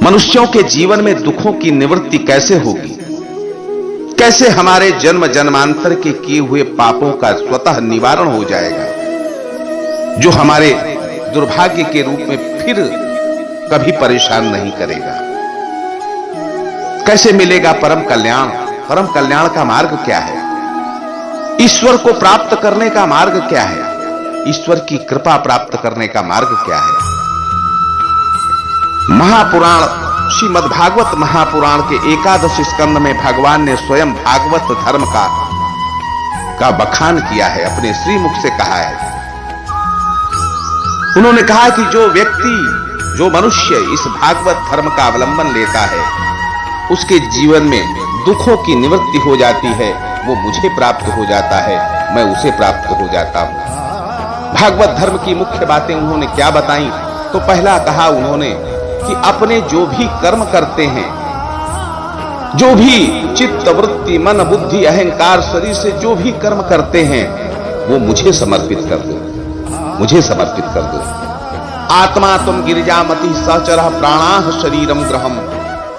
मनुष्यों के जीवन में दुखों की निवृत्ति कैसे होगी? कैसे हमारे जन्म जन्मांतर के किए हुए पापों का स्वतः निवारण हो जाएगा, जो हमारे दुर्भाग्य के रूप में फिर कभी परेशान नहीं करेगा? कैसे मिलेगा परम कल्याण? परम कल्याण का मार्ग क्या है? ईश्वर को प्राप्त करने का मार्ग क्या है? ईश्वर की कृपा प्राप्त करने का मार्ग क्या है? महापुराण श्रीमद् भागवत महापुराण के 11 स्कंद में भगवान ने स्वयं भागवत धर्म का बखान किया है, अपने श्रीमुख से कहा है। उन्होंने कहा कि जो व्यक्ति, जो मनुष्य इस भागवत धर्म का अवलंबन लेता है, उसके जीवन में दुखों की निवृत्ति हो जाती है, वो मुझे प्राप्त हो जाता है, मैं उसे प्राप्त हो जाता हूं। भागवत धर्म की मुख्य बातें उन्होंने क्या बताई? तो पहला कहा उन्होंने कि अपने जो भी कर्म करते हैं, जो भी चित्त वृत्ति मन बुद्धि अहंकार शरीर से जो भी कर्म करते हैं, वो मुझे समर्पित कर दो, मुझे समर्पित कर दो। आत्मा तुम गिरिजामति सहचरः प्राणाः शरीरम ग्रहम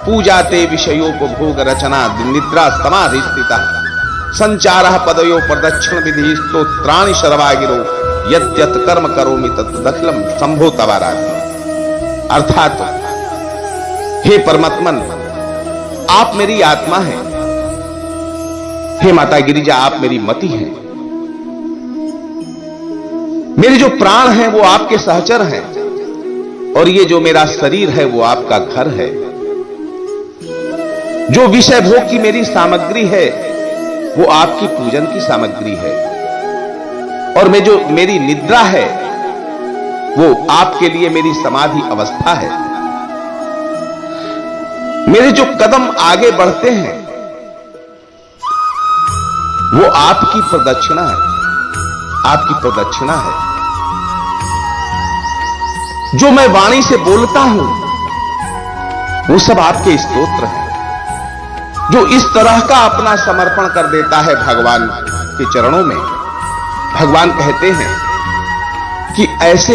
पूजाते विषयोपभोग रचना निद्रा समाधि स्थितः संचारः पदयो प्रदक्षिण विधि स्तोत्राणि शर्वागिरो यद्यत् कर्म करोमि तत् दखिलम संभो तवाराधि। अर्थात हे परमात्मन, आप मेरी आत्मा हैं, हे माता गिरिजा आप मेरी मति हैं, मेरे जो प्राण हैं वो आपके सहचर हैं, और ये जो मेरा शरीर है वो आपका घर है। जो विषय भोग की मेरी सामग्री है वो आपकी पूजन की सामग्री है, और मेरी निद्रा है वो आपके लिए मेरी समाधि अवस्था है। मेरे जो कदम आगे बढ़ते हैं वो आपकी प्रदक्षिणा है, आपकी प्रदक्षिणा है। जो मैं वाणी से बोलता हूं वो सब आपके स्तोत्र हैं। जो इस तरह का अपना समर्पण कर देता है भगवान के चरणों में, भगवान कहते हैं कि ऐसे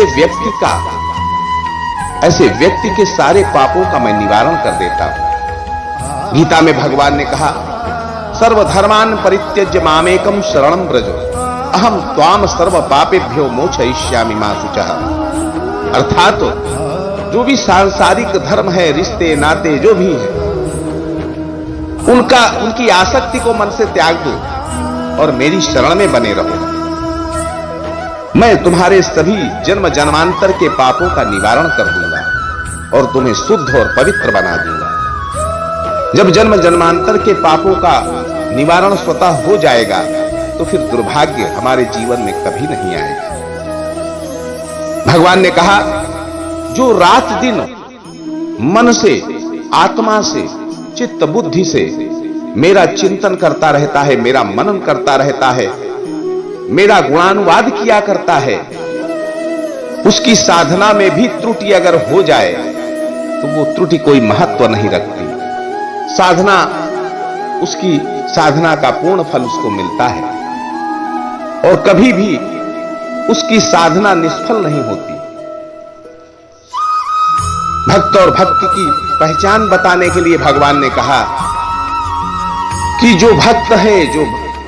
व्यक्ति के सारे पापों का मैं निवारण कर देता हूं। गीता में भगवान ने कहा, सर्वधर्मान् परित्यज्य मामेकं शरणं व्रज अहम त्वाम सर्व पापेभ्यो मोक्षयिष्यामि मा शुचः। अर्थात जो भी सांसारिक धर्म है, रिश्ते नाते जो भी है, उनकी आसक्ति को मन से त्याग दो और मेरी शरण में बने रहो। मैं तुम्हारे सभी जन्म जन्मांतर के पापों का निवारण कर दूंगा और तुम्हें शुद्ध और पवित्र बना दूंगा। जब जन्म जन्मांतर के पापों का निवारण स्वतः हो जाएगा तो फिर दुर्भाग्य हमारे जीवन में कभी नहीं आएगा। भगवान ने कहा, जो रात दिन मन से, आत्मा से, चित्त बुद्धि से मेरा चिंतन करता रहता है, मेरा मनन करता रहता है, मेरा गुणानुवाद किया करता है, उसकी साधना में भी त्रुटि अगर हो जाए तो वो त्रुटि कोई महत्व नहीं रखती। साधना, उसकी साधना का पूर्ण फल उसको मिलता है और कभी भी उसकी साधना निष्फल नहीं होती। भक्त और भक्ति की पहचान बताने के लिए भगवान ने कहा कि जो भक्त है, जो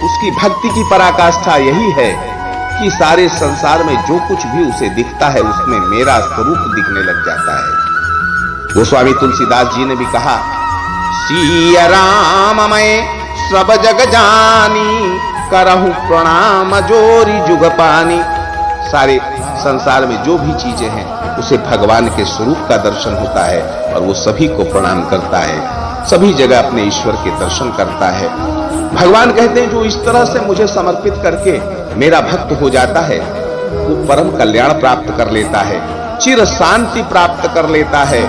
उसकी भक्ति की पराकाष्ठा यही है कि सारे संसार में जो कुछ भी उसे दिखता है उसमें मेरा स्वरूप दिखने लग जाता है। गोस्वामी तुलसीदास जी ने भी कहा, सिया राम मैं सब जग जानी करहु प्रणाम जोरी जुग पानी। सारे संसार में जो भी चीजें हैं उसे भगवान के स्वरूप का दर्शन होता है और वो सभी को प्रणाम करता है, सभी जगह अपने ईश्वर के दर्शन करता है। भगवान कहते हैं, जो इस तरह से मुझे समर्पित करके मेरा भक्त हो जाता है वो परम कल्याण प्राप्त कर लेता है, चिर शांति प्राप्त कर लेता है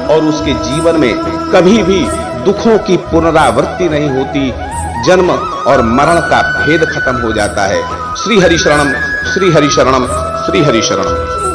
और उसके जीवन में कभी भी दुखों की पुनरावृत्ति नहीं होती। जन्म और मरण का भेद खत्म हो जाता है। श्री हरि शरणम, श्री हरि शरणम, श्री हरि शरणम।